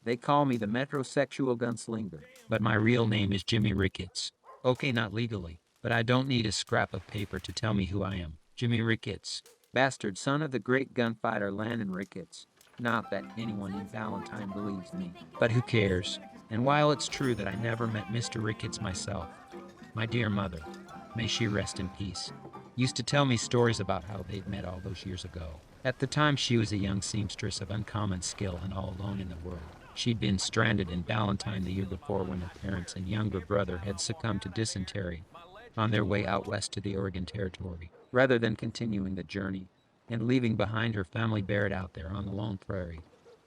They call me the Metrosexual Gunslinger, but my real name is Jimmi Ricketts. Okay, not legally, but I don't need a scrap of paper to tell me who I am. Jimmi Ricketts, bastard son of the great gunfighter Landon Ricketts. Not that anyone in Valentine believes me, but who cares? And while it's true that I never met Mr. Ricketts myself, my dear mother, may she rest in peace, used to tell me stories about how they'd met all those years ago. At the time, she was a young seamstress of uncommon skill and all alone in the world. She'd been stranded in Valentine the year before when her parents and younger brother had succumbed to dysentery on their way out west to the Oregon Territory. Rather than continuing the journey and leaving behind her family buried out there on the lone prairie,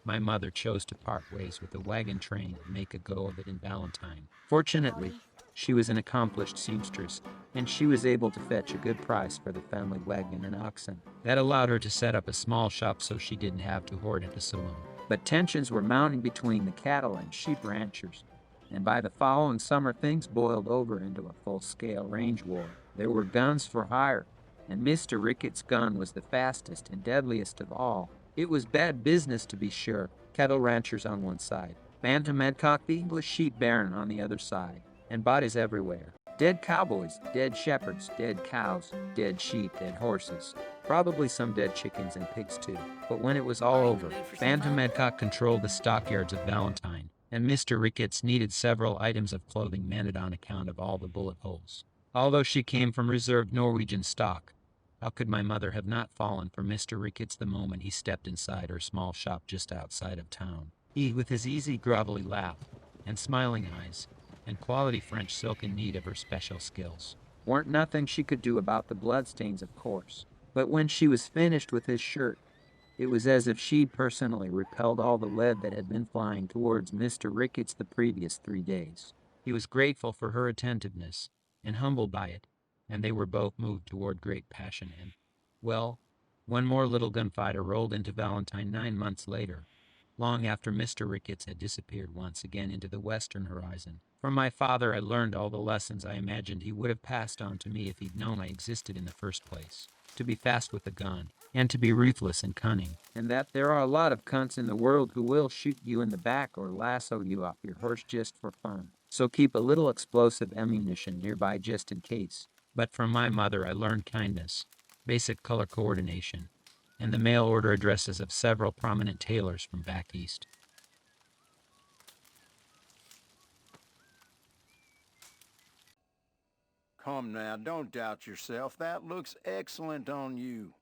my mother chose to part ways with the wagon train and make a go of it in Valentine. Fortunately, she was an accomplished seamstress, and she was able to fetch a good price for the family wagon and oxen. That allowed her to set up a small shop so she didn't have to hoard at the saloon. But tensions were mounting between the cattle and sheep ranchers, and by the following summer things boiled over into a full-scale range war. There were guns for hire, and Mr. Ricketts' gun was the fastest and deadliest of all. It was bad business, to be sure. Cattle ranchers on one side, Bantam Adcock the English sheep baron on the other side, and bodies everywhere. Dead cowboys, dead shepherds, dead cows, dead sheep, dead horses. Probably some dead chickens and pigs too. But when it was all over, Bantam Adcock controlled the stockyards of Valentine, and Mr. Ricketts needed several items of clothing mended on account of all the bullet holes. Although she came from reserved Norwegian stock, how could my mother have not fallen for Mr. Ricketts the moment he stepped inside her small shop just outside of town? He, with his easy, grovelly laugh and smiling eyes, and quality French silk in need of her special skills. Weren't nothing she could do about the bloodstains, of course. But when she was finished with his shirt, it was as if she'd personally repelled all the lead that had been flying towards Mr. Ricketts the previous 3 days. He was grateful for her attentiveness and humbled by it, and they were both moved toward great passion. And, well, one more little gunfighter rolled into Valentine 9 months later, long after Mr. Ricketts had disappeared once again into the western horizon. From my father I learned all the lessons I imagined he would have passed on to me if he'd known I existed in the first place. To be fast with a gun, and to be ruthless and cunning. And that there are a lot of cunts in the world who will shoot you in the back or lasso you off your horse just for fun. So keep a little explosive ammunition nearby just in case. But from my mother I learned kindness, basic color coordination, and the mail order addresses of several prominent tailors from back east. Come now, don't doubt yourself. That looks excellent on you.